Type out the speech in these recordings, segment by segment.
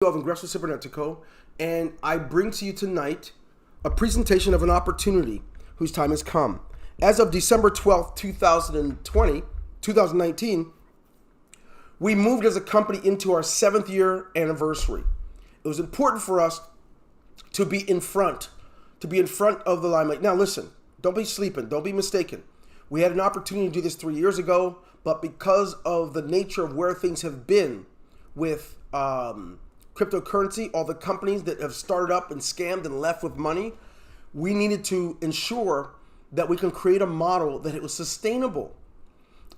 Of Ingreso Cybernetico, and I bring to you tonight a presentation of an opportunity whose time has come. As of December 12th, 2019, we moved as a company into our 7th year anniversary. It was important for us to be in front of the limelight. Now listen, don't be sleeping, don't be mistaken. We had an opportunity to do this 3 years ago, but because of the nature of where things have been with cryptocurrency, all the companies that have started up and scammed and left with money, we needed to ensure that we can create a model that it was sustainable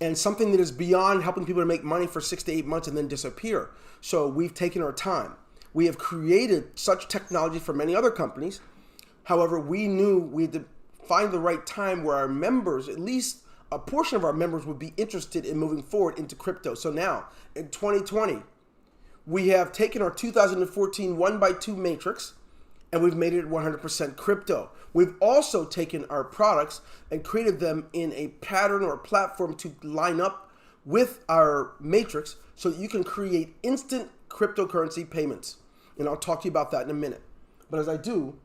and something that is beyond helping people to make money for 6 to 8 months and then disappear. So we've taken our time. We have created such technology for many other companies. However, we knew we had to find the right time where our members, at least a portion of our members, would be interested in moving forward into crypto. So now in 2020, we have taken our 2014 1x2 matrix and we've made it 100% crypto. We've also taken our products and created them in a pattern or a platform to line up with our matrix so that you can create instant cryptocurrency payments. And I'll talk to you about that in a minute. But as I do,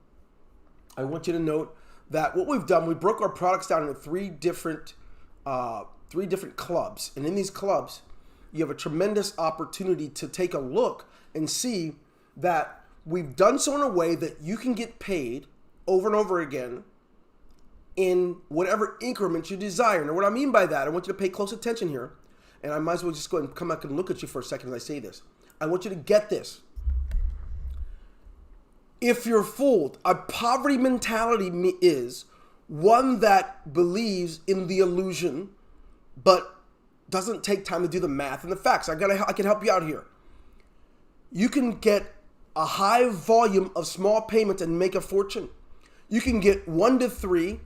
I want you to note that what we've done, we broke our products down into three different clubs. And in these clubs, you have a tremendous opportunity to take a look and see that we've done so in a way that you can get paid over and over again in whatever increments you desire. Now, what I mean by that, I want you to pay close attention here, and I might as well just go ahead and come back and look at you for a second as I say this. I want you to get this. If you're fooled, a poverty mentality is one that believes in the illusion, but doesn't take time to do the math and the facts. I can help you out here. You can get a high volume of small payments and make a fortune. You can get 1 to 3,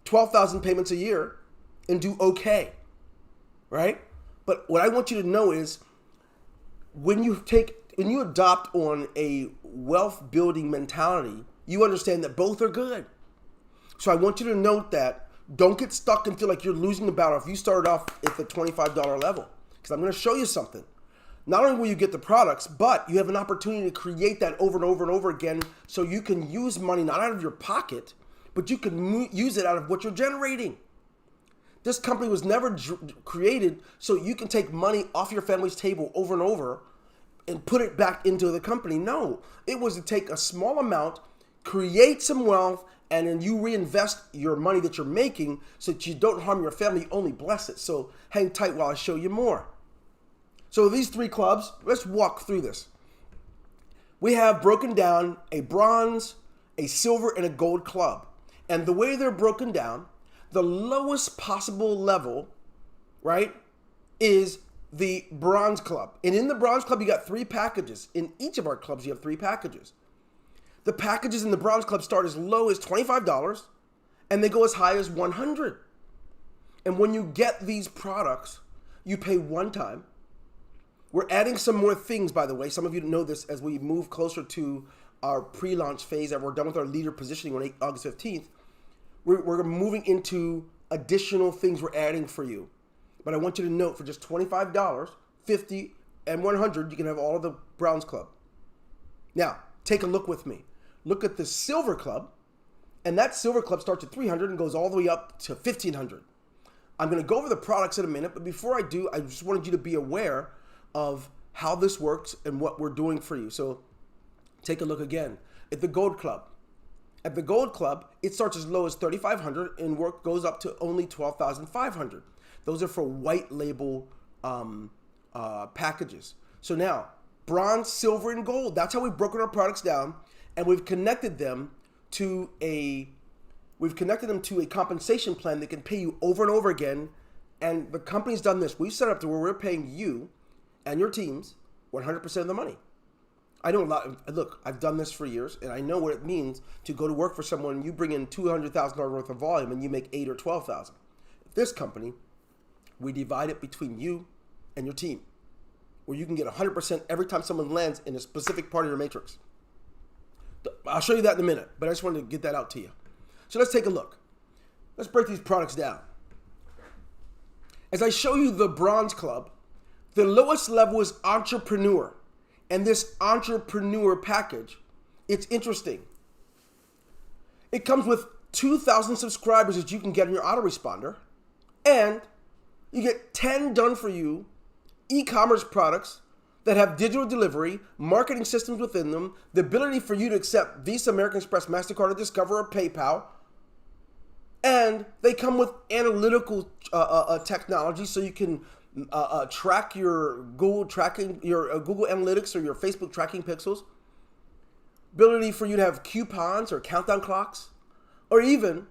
12,000 payments a year and do okay, right? But what I want you to know is when you adopt on a wealth building mentality, you understand that both are good. So I want you to note that. Don't get stuck and feel like you're losing the battle if you started off at the $25 level. Because I'm going to show you something. Not only will you get the products, but you have an opportunity to create that over and over and over again so you can use money not out of your pocket, but you can use it out of what you're generating. This company was never created so you can take money off your family's table over and over and put it back into the company. No, it was to take a small amount, create some wealth, and then you reinvest your money that you're making so that you don't harm your family, you only bless it. So hang tight while I show you more. So these three clubs, let's walk through this. We have broken down a bronze, a silver, and a gold club. And the way they're broken down, the lowest possible level, right, is the bronze club. And in the bronze club, you got 3 packages. In each of our clubs, you have 3 packages. The packages in the bronze club start as low as $25 and they go as high as $100. And when you get these products, you pay one time. We're adding some more things, by the way. Some of you know this as we move closer to our pre-launch phase and we're done with our leader positioning on August 15th. We're moving into additional things we're adding for you. But I want you to note for just $25, $50, and $100, you can have all of the bronze club. Now, take a look with me. Look at the silver club, and that silver club starts at $300 and goes all the way up to $1,500. I'm going to go over the products in a minute, but before I do, I just wanted you to be aware of how this works and what we're doing for you. So take a look again at the gold club. At the gold club, it starts as low as $3,500 and work goes up to only $12,500. Those are for white label packages. So now, bronze, silver, and gold. That's how we've broken our products down, and we've connected them to a compensation plan that can pay you over and over again. And the company's done this. We've set it up to where we're paying you and your teams 100% of the money. I know a lot. Look, I've done this for years, and I know what it means to go to work for someone and you bring in $200,000 worth of volume and you make $8,000 or $12,000. This company, we divide it between you and your team, where you can get 100% every time someone lands in a specific part of your matrix. I'll show you that in a minute, but I just wanted to get that out to you. So let's take a look. Let's break these products down. As I show you the bronze club, the lowest level is entrepreneur. And this entrepreneur package, it's interesting. It comes with 2,000 subscribers that you can get in your autoresponder, and you get 10 done for you e-commerce products that have digital delivery, marketing systems within them, the ability for you to accept Visa, American Express, MasterCard, or Discover, or PayPal. And they come with analytical technology so you can track your Google Google Analytics or your Facebook tracking pixels. Ability for you to have coupons or countdown clocks, or even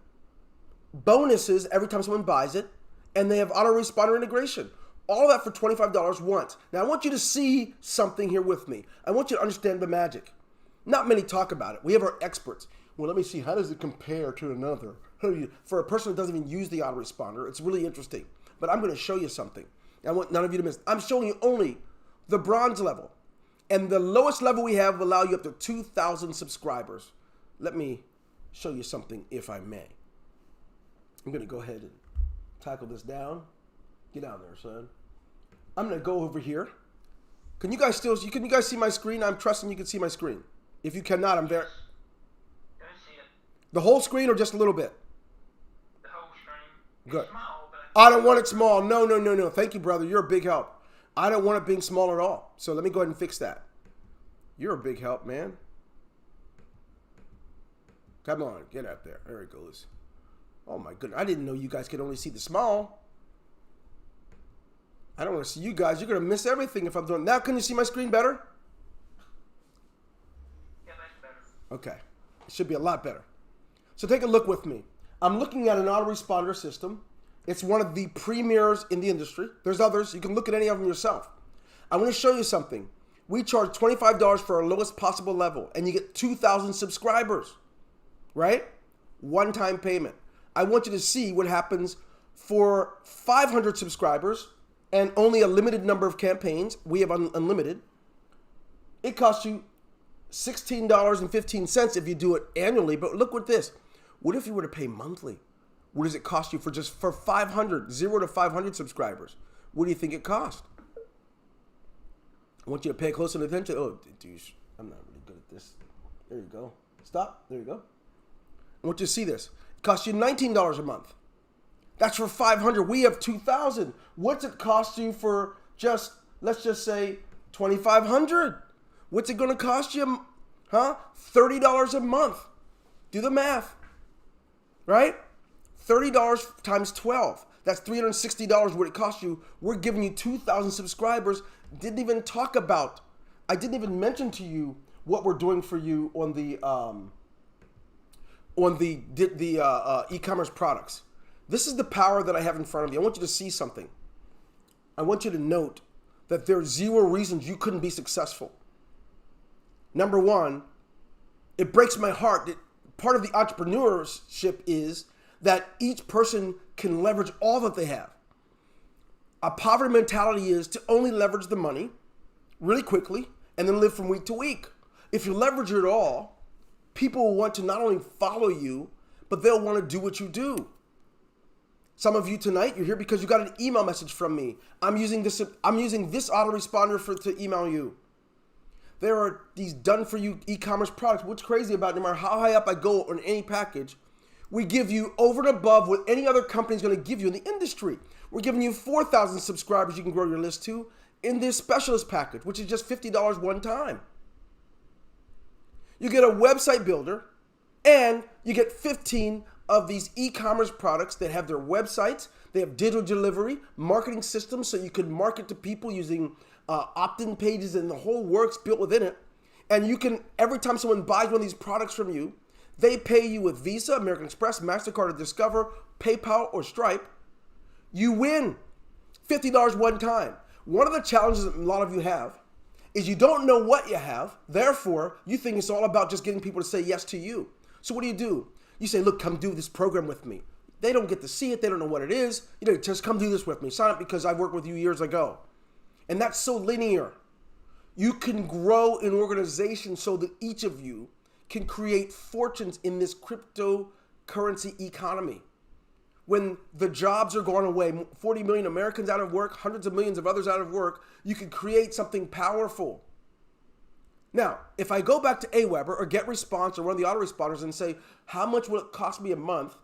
bonuses every time someone buys it. And they have autoresponder integration. All that for $25 once. Now, I want you to see something here with me. I want you to understand the magic. Not many talk about it. We have our experts. Well, let me see. How does it compare to another? For a person that doesn't even use the autoresponder, it's really interesting. But I'm going to show you something. I want none of you to miss. I'm showing you only the bronze level. And the lowest level we have will allow you up to 2,000 subscribers. Let me show you something, if I may. I'm going to go ahead and tackle this down. Get down there, son. I'm going to go over here. Can you guys see my screen? I'm trusting you can see my screen. If you cannot, I'm very... Can I see it? The whole screen or just a little bit? The whole screen. Good. It's small, but I don't want it small. No. Thank you, brother. You're a big help. I don't want it being small at all. So let me go ahead and fix that. You're a big help, man. Come on, get out there. There it goes. Oh my goodness. I didn't know you guys could only see the small. I don't want to see you guys. You're going to miss everything if I'm doing... Now, can you see my screen better? yeah, that's better. Okay. It should be a lot better. So take a look with me. I'm looking at an autoresponder system. It's one of the premiers in the industry. There's others. You can look at any of them yourself. I want to show you something. We charge $25 for our lowest possible level, and you get 2,000 subscribers, right? One-time payment. I want you to see what happens for 500 subscribers and only a limited number of campaigns. We have unlimited. It costs you $16.15 if you do it annually. But look at this. What if you were to pay monthly? What does it cost you for 500, 0 to 500 subscribers? What do you think it costs? I want you to pay close attention. Oh, douche. I'm not really good at this. There you go. Stop. There you go. I want you to see this. It costs you $19 a month. That's for 500. We have 2,000. What's it cost you for just, let's just say, 2,500? What's it going to cost you? Huh? $30 a month. Do the math. Right? $30 times 12. That's $360 what it costs you. We're giving you 2,000 subscribers. I didn't even mention to you what we're doing for you on the e-commerce products. This is the power that I have in front of you. I want you to see something. I want you to note that there are 0 reasons you couldn't be successful. Number one, it breaks my heart that part of the entrepreneurship is that each person can leverage all that they have. A poverty mentality is to only leverage the money really quickly and then live from week to week. If you leverage it all, people will want to not only follow you, but they'll want to do what you do. Some of you tonight, you're here because you got an email message from me. I'm using this autoresponder to email you. There are these done-for-you e-commerce products. What's crazy about it, no matter how high up I go on any package, we give you over and above what any other company is going to give you in the industry. We're giving you 4,000 subscribers you can grow your list to in this specialist package, which is just $50 one time. You get a website builder, and you get 15 of these e-commerce products that have their websites. They have digital delivery, marketing systems, so you can market to people using opt-in pages and the whole works built within it. And you can, every time someone buys one of these products from you, they pay you with Visa, American Express, MasterCard, or Discover, PayPal, or Stripe. You win $50 one time. One of the challenges that a lot of you have is you don't know what you have. Therefore, you think it's all about just getting people to say yes to you. So what do? You say, look, come do this program with me. They don't get to see it. They don't know what it is. Just come do this with me. Sign up because I worked with you years ago. And that's so linear. You can grow an organization so that each of you can create fortunes in this cryptocurrency economy. When the jobs are going away, 40 million Americans out of work, hundreds of millions of others out of work, you can create something powerful. Now, if I go back to Aweber or GetResponse or one of the autoresponders and say, how much will it cost me a month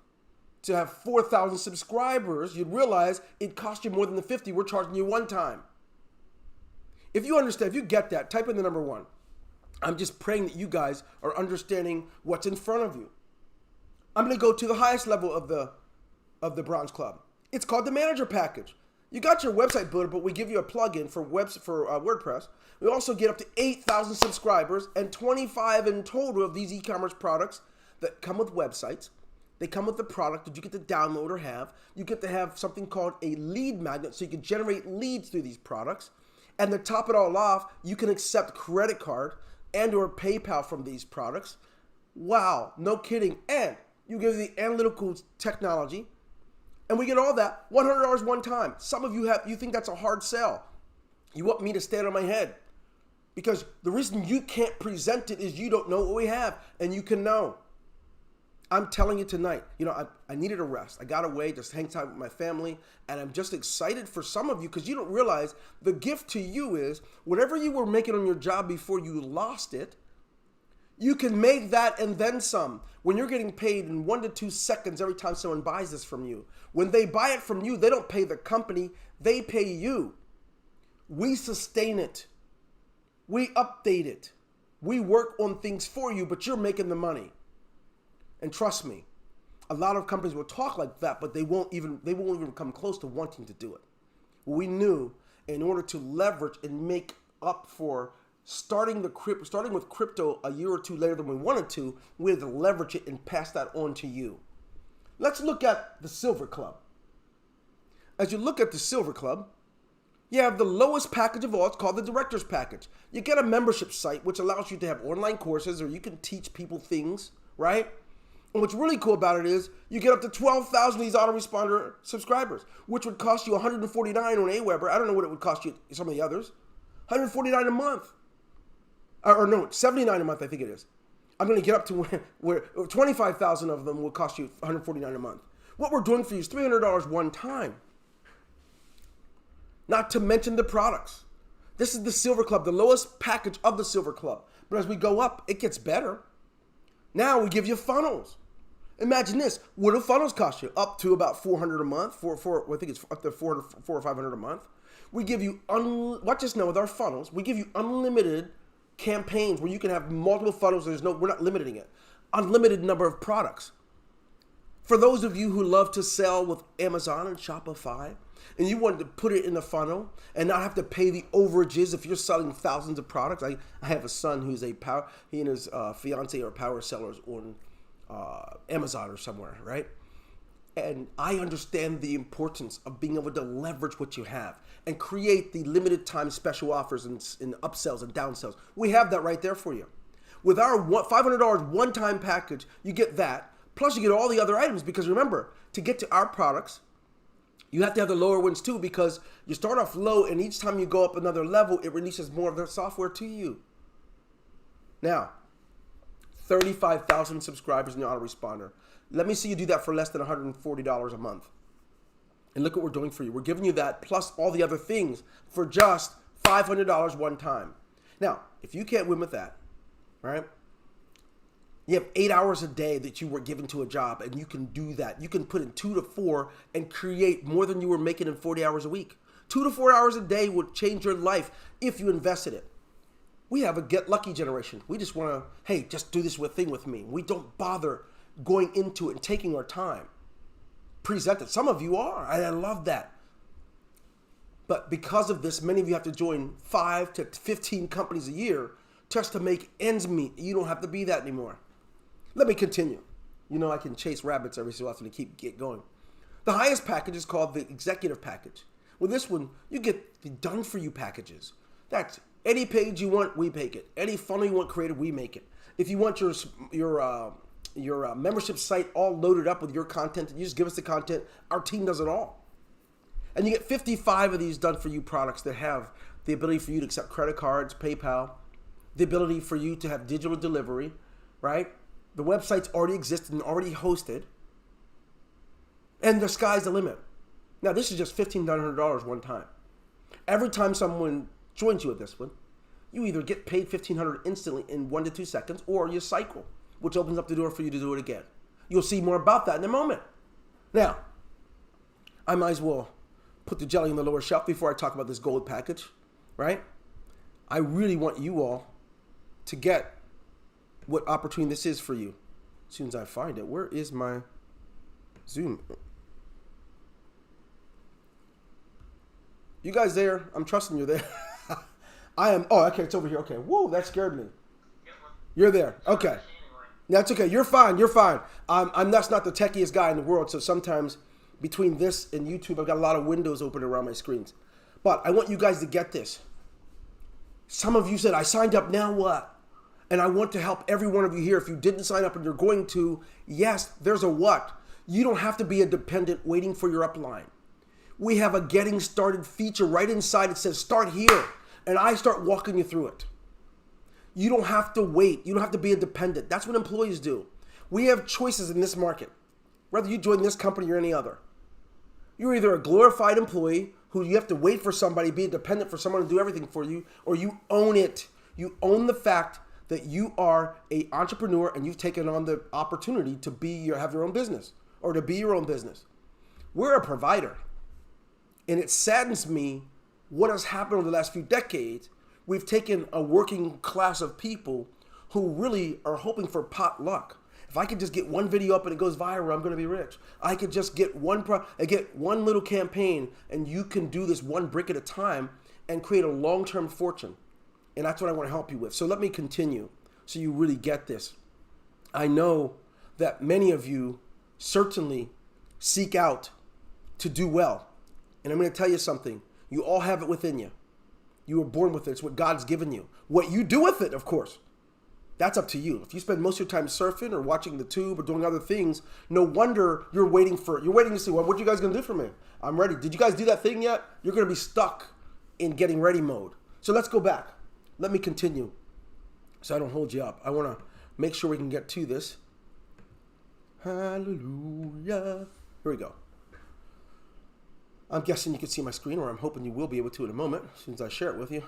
to have 4,000 subscribers, you'd realize it cost you more than the 50 we're charging you one time. If you understand, if you get that, type in the number 1. I'm just praying that you guys are understanding what's in front of you. I'm going to go to the highest level of the Bronze Club. It's called the Manager Package. You got your website builder, but we give you a plugin for WordPress. We also get up to 8,000 subscribers and 25 in total of these e-commerce products that come with websites. They come with the product that you get to download or have. You get to have something called a lead magnet, so you can generate leads through these products. And to top it all off, you can accept credit card and or PayPal from these products. Wow, no kidding. And you give the analytical technology, and we get all that $100 one time. Some of you think that's a hard sell. You want me to stand on my head. Because the reason you can't present it is you don't know what we have, and you can know. I'm telling you tonight, I needed a rest. I got away, just hang time with my family, and I'm just excited for some of you because you don't realize the gift to you is whatever you were making on your job before you lost it, you can make that and then some. When you're getting paid in 1 to 2 seconds every time someone buys this from you. When they buy it from you, they don't pay the company, they pay you. We sustain it. We update it. We work on things for you, but you're making the money. And trust me, a lot of companies will talk like that, but they won't even come close to wanting to do it. We knew in order to leverage and make up for starting with crypto a year or two later than we wanted to, we had to leverage it and pass that on to you. Let's look at the Silver Club. As you look at the Silver Club, you have the lowest package of all. It's called the Director's Package. You get a membership site, which allows you to have online courses or you can teach people things, right? And what's really cool about it is you get up to 12,000 of these autoresponder subscribers, which would cost you $149 on Aweber. I don't know what it would cost you some of the others. $149 a month. Or no, $79 a month, I think it is. I'm going to get up to where 25,000 of them will cost you $149 a month. What we're doing for you is $300 one time. Not to mention the products. This is the Silver Club, the lowest package of the Silver Club. But as we go up, it gets better. Now we give you funnels. Imagine this. What do funnels cost you? Up to about $400 a month. I think it's up to $400 or $500 a month. We give you, watch this now with our funnels, we give you unlimited campaigns where you can have multiple funnels. We're not limiting it. Unlimited number of products. For those of you who love to sell with Amazon and Shopify, and you wanted to put it in a funnel and not have to pay the overages if you're selling thousands of products. I have a son who's he and his fiance are power sellers on Amazon or somewhere, right? And I understand the importance of being able to leverage what you have and create the limited time special offers and upsells and downsells. We have that right there for you. With our $500 one-time package, you get that. Plus you get all the other items because remember, to get to our products, you have to have the lower ones too because you start off low and each time you go up another level, it releases more of their software to you. Now, 35,000 subscribers in your autoresponder. Let me see you do that for less than $140 a month. And look what we're doing for you. We're giving you that plus all the other things for just $500 one time. Now, if you can't win with that, right? You have 8 hours a day that you were given to a job and you can do that. You can put in 2 to 4 and create more than you were making in 40 hours a week. 2 to 4 hours a day would change your life if you invested it. We have a get lucky generation. We just want to, hey, just do this thing with me. We don't bother going into it and taking our time. Present it. Some of you are, and I love that. But because of this, many of you have to join 5 to 15 companies a year just to make ends meet. You don't have to be that anymore. Let me continue. I can chase rabbits every so often to get going. The highest package is called the Executive Package. With this one, you get the done-for-you packages. That's any page you want, we make it. Any funnel you want created, we make it. If you want your membership site all loaded up with your content, you just give us the content. Our team does it all. And you get 55 of these done-for-you products that have the ability for you to accept credit cards, PayPal, the ability for you to have digital delivery, right? The websites already exist and already hosted. And the sky's the limit. Now, this is just $1,500 one time. Every time someone joins you with this one, You either get paid $1,500 instantly in 1 to 2 seconds, or you cycle, which opens up the door for you to do it again. You'll see more about that in a moment. Now, I might as well put the jelly on the lower shelf before I talk about this gold package, right? I really want you all to get what opportunity this is for you. As soon as I find it, where is my Zoom? You guys there? I'm trusting you're there. I am. Oh, okay, it's over here. Okay. Whoa, that scared me. You're there. Okay. That's okay. You're fine. You're fine. That's not the techiest guy in the world, so sometimes between this and YouTube, I've got a lot of windows open around my screens. But I want you guys to get this. Some of you said, I signed up, now what? And I want to help every one of you here. If you didn't sign up and you're going to, yes, there's a what. You don't have to be a dependent waiting for your upline. We have a getting started feature right inside. It says start here. And I start walking you through it. You don't have to wait. You don't have to be a dependent. That's what employees do. We have choices in this market, whether you join this company or any other. You're either a glorified employee who you have to wait for somebody, be a dependent for someone to do everything for you, or you own it. You own the fact that you are an entrepreneur and you've taken on the opportunity to have your own business or to be your own business. We're a provider. And it saddens me what has happened over the last few decades. We've taken a working class of people who really are hoping for pot luck. If I could just get one video up and it goes viral, I'm going to be rich. I could just get one little campaign, and you can do this one brick at a time and create a long-term fortune. And that's what I want to help you with. So let me continue so you really get this. I know that many of you certainly seek out to do well. And I'm going to tell you something. You all have it within you. You were born with it. It's what God's given you. What you do with it, of course, that's up to you. If you spend most of your time surfing or watching the tube or doing other things, no wonder you're waiting to see, well, what are you guys going to do for me? I'm ready. Did you guys do that thing yet? You're going to be stuck in getting ready mode. So let's go back. Let me continue so I don't hold you up. I want to make sure we can get to this. Hallelujah. Here we go. I'm guessing you can see my screen, or I'm hoping you will be able to in a moment as soon as I share it with you.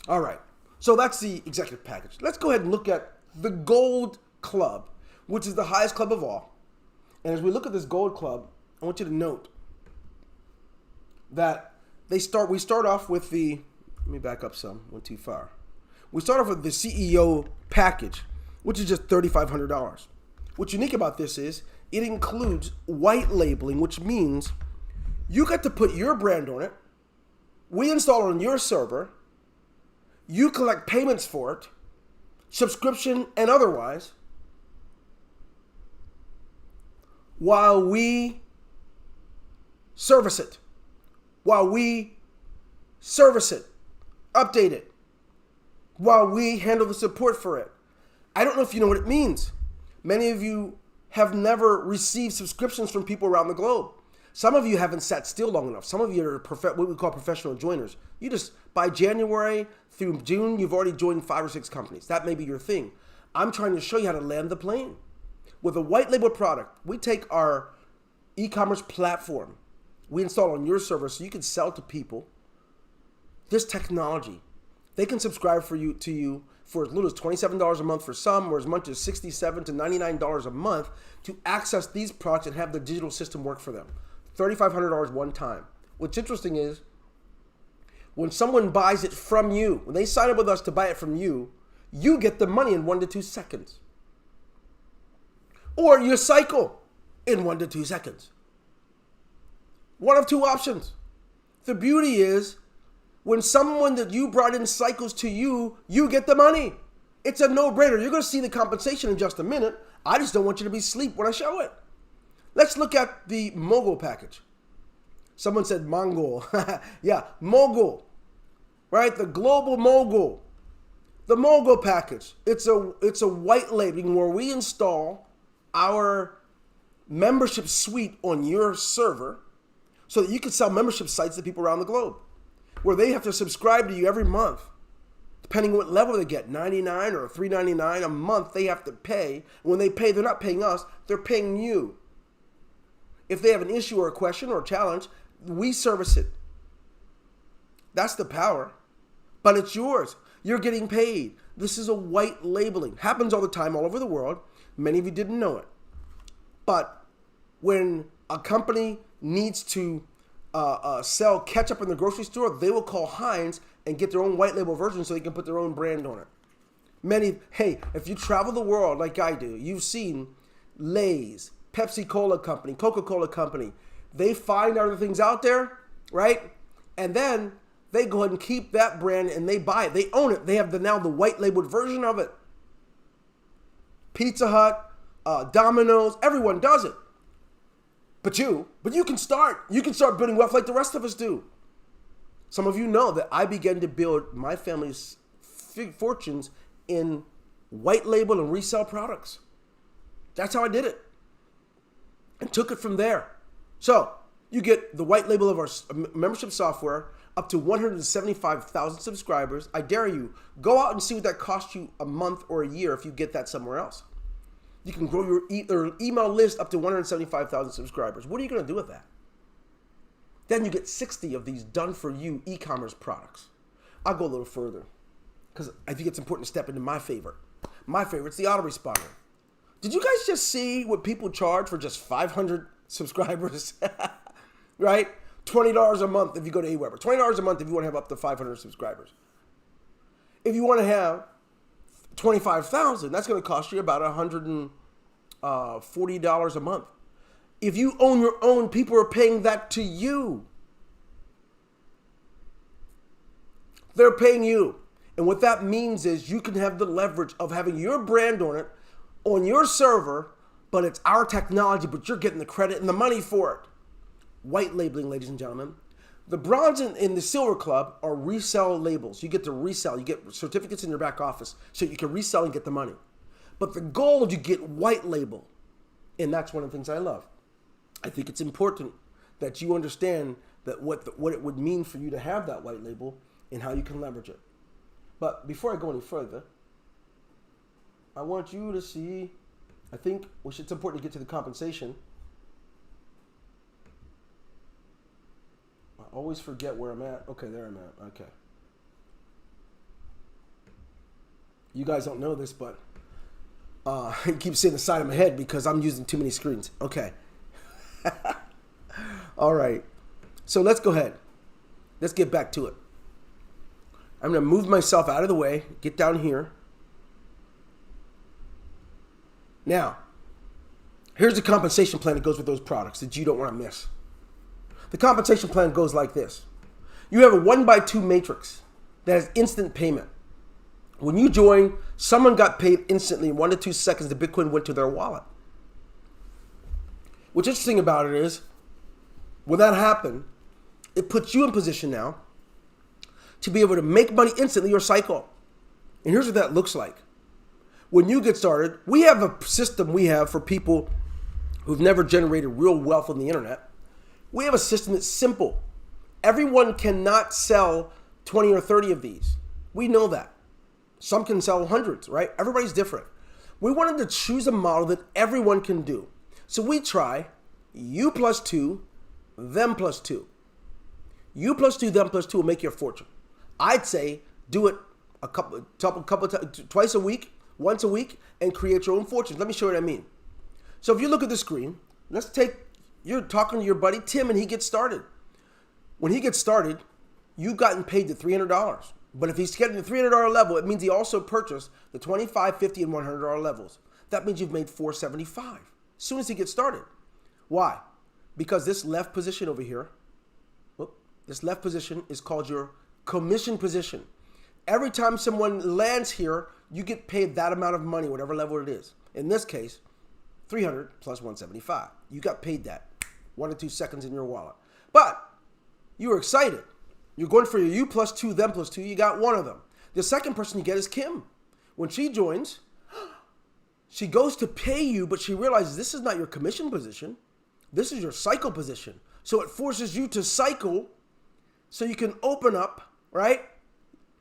All right. So that's the executive package. Let's go ahead and look at the Gold Club, which is the highest club of all. And as we look at this Gold Club, I want you to note that we start off with let me back up some, went too far. We start off with the CEO package, which is just $3,500. What's unique about this is it includes white labeling, which means you get to put your brand on it. We install it on your server. You collect payments for it, subscription and otherwise, while we service it, update it, while we handle the support for it. I don't know if you know what it means. Many of you have never received subscriptions from people around the globe. Some of you haven't sat still long enough. Some of you are what we call professional joiners. You just, by January through June, you've already joined 5 or 6 companies. That may be your thing. I'm trying to show you how to land the plane. With a white label product, we take our e-commerce platform, we install on your server so you can sell to people this technology. They can subscribe to you for as little as $27 a month for some, or as much as $67 to $99 a month to access these products and have the digital system work for them. $3,500 one time. What's interesting is when someone buys it from you, when they sign up with us to buy it from you, you get the money in 1 to 2 seconds. Or you cycle in 1 to 2 seconds. One of 2 options. The beauty is when someone that you brought in cycles to you, you get the money. It's a no-brainer. You're going to see the compensation in just a minute. I just don't want you to be asleep when I show it. Let's look at the mogul package. Someone said Mongol. Yeah, mogul. Right? The global mogul. The mogul package. It's a white labeling where we install our membership suite on your server so that you can sell membership sites to people around the globe, where they have to subscribe to you every month. Depending on what level they get, $99 or $3.99 a month they have to pay. When they pay, they're not paying us, they're paying you. If they have an issue or a question or a challenge, we service it. That's the power. but it's yours. You're getting paid. This is a white labeling. Happens all the time all over the world. Many of you didn't know it. But when a company needs to sell ketchup in the grocery store, they will call Heinz and get their own white label version so they can put their own brand on it. If you travel the world like I do, you've seen Lay's, Pepsi-Cola Company, Coca-Cola Company. They find other things out there, right? And then they go ahead and keep that brand and they buy it. They own it. They have now the white labeled version of it. Pizza Hut, Domino's, everyone does it. But you can start. You can start building wealth like the rest of us do. Some of you know that I began to build my family's fortunes in white label and resell products. That's how I did it. And took it from there. So you get the white label of our membership software up to 175,000 subscribers. I dare you, go out and see what that costs you a month or a year if you get that somewhere else. You can grow your email list up to 175,000 subscribers. What are you going to do with that? Then you get 60 of these done-for-you e-commerce products. I'll go a little further because I think it's important to step into my favorite. My favorite's the autoresponder. Did you guys just see what people charge for just 500 subscribers? Right? $20 a month if you go to AWeber. $20 a month if you want to have up to 500 subscribers. If you want to have 25,000, that's going to cost you about $140 a month. If you own your own, people are paying that to you. They're paying you. And what that means is you can have the leverage of having your brand on it, on your server, but it's our technology, but you're getting the credit and the money for it. White labeling, ladies and gentlemen. The bronze and the silver club are resell labels. You get to resell. You get certificates in your back office so you can resell and get the money. But the gold, you get white label. And that's one of the things I love. I think it's important that you understand that what it would mean for you to have that white label and how you can leverage it. But before I go any further, I want you to see, I think it's important to get to the compensation. I always forget where I'm at. Okay, there I'm at. Okay. You guys don't know this, but I keep seeing the side of my head because I'm using too many screens. Okay. All right. So let's go ahead. Let's get back to it. I'm going to move myself out of the way, get down here. Now, here's the compensation plan that goes with those products that you don't want to miss. The compensation plan goes like this. You have a 1x2 matrix that has instant payment. When you join, someone got paid instantly in 1 to 2 seconds. The Bitcoin went to their wallet. What's interesting about it is, when that happened, it puts you in position now to be able to make money instantly or cycle. And here's what that looks like. When you get started, we have a system for people who've never generated real wealth on the internet. We have a system that's simple. Everyone cannot sell 20 or 30 of these. We know that. Some can sell hundreds, right? Everybody's different. We wanted to choose a model that everyone can do. So we try you plus 2, them plus 2. You plus 2, them plus 2 will make you a fortune. I'd say do it a couple twice a week, once a week, and create your own fortunes. Let me show you what I mean. So if you look at the screen, you're talking to your buddy Tim and he gets started. When he gets started, you've gotten paid the $300. But if he's getting the $300 level, it means he also purchased the $25, $50, and $100 levels. That means you've made $475 as soon as he gets started. Why? Because this left position over here, this left position is called your commission position. Every time someone lands here, you get paid that amount of money, whatever level it is. In this case, 300 plus 175. You got paid that 1 to 2 seconds in your wallet. But you were excited. You're going for your you plus 2, them plus 2. You got one of them. The second person you get is Kim. When she joins, she goes to pay you, but she realizes this is not your commission position. This is your cycle position. So it forces you to cycle so you can open up, right?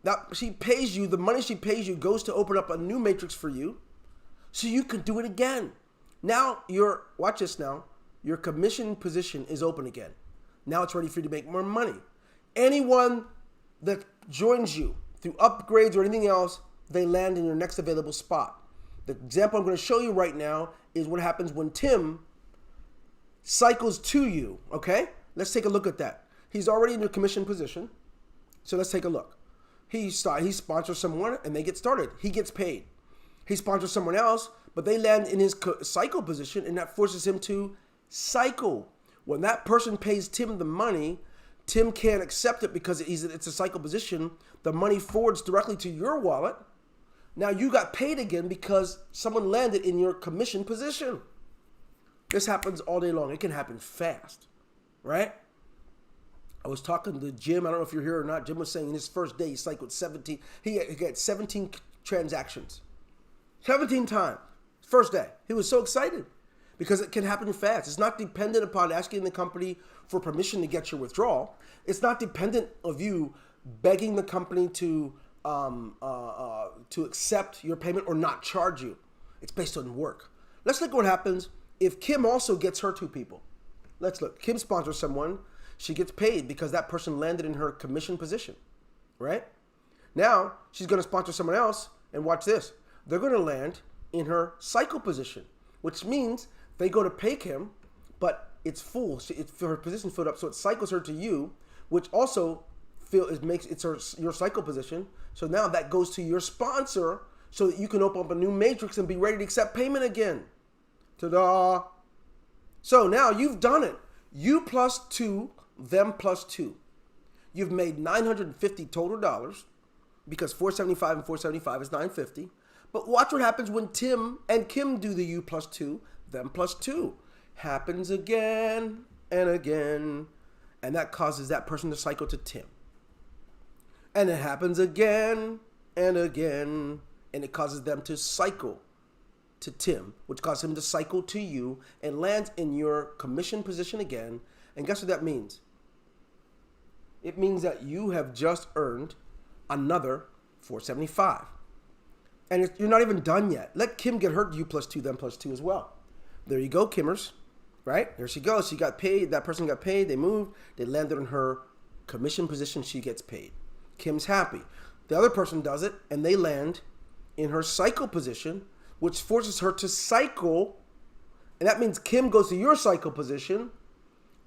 That she pays you, the money she pays you goes to open up a new matrix for you so you can do it again. Now watch this now, your commission position is open again. Now it's ready for you to make more money. Anyone that joins you through upgrades or anything else, they land in your next available spot. The example I'm going to show you right now is what happens when Tim cycles to you, okay? Let's take a look at that. He's already in your commission position. So let's take a look. He sponsors someone and they get started. He gets paid. He sponsors someone else, but they land in his cycle position, and that forces him to cycle. When that person pays Tim the money, Tim can't accept it because it's a cycle position. The money forwards directly to your wallet. Now you got paid again because someone landed in your commission position. This happens all day long. It can happen fast, right? I was talking to Jim. I don't know if you're here or not. Jim was saying in his first day, he cycled 17. He got 17 transactions. 17 times. First day. He was so excited because it can happen fast. It's not dependent upon asking the company for permission to get your withdrawal. It's not dependent of you begging the company to accept your payment or not charge you. It's based on work. Let's look at what happens if Kim also gets her two people. Let's look. Kim sponsors someone. She gets paid because that person landed in her commission position, right? Now, she's going to sponsor someone else, and watch this. They're going to land in her cycle position, which means they go to pay Kim, but it's full. Her position filled up, so it cycles her to you, which also makes your cycle position. So now that goes to your sponsor so that you can open up a new matrix and be ready to accept payment again. Ta-da! So now you've done it. You plus 2, them plus 2. You've made $950 total dollars because 475 and 475 is 950. But watch what happens when Tim and Kim do the you plus 2, them plus 2. Happens again and again. And that causes that person to cycle to Tim. And it happens again and again. And it causes them to cycle to Tim, which causes him to cycle to you and lands in your commission position again. And guess what that means? It means that you have just earned another 475. And you're not even done yet. Let Kim get her you plus 2, them plus 2 as well. There you go, Kimmers. Right? There she goes. She got paid. That person got paid. They moved. They landed in her commission position. She gets paid. Kim's happy. The other person does it, and they land in her cycle position, which forces her to cycle. And that means Kim goes to your cycle position,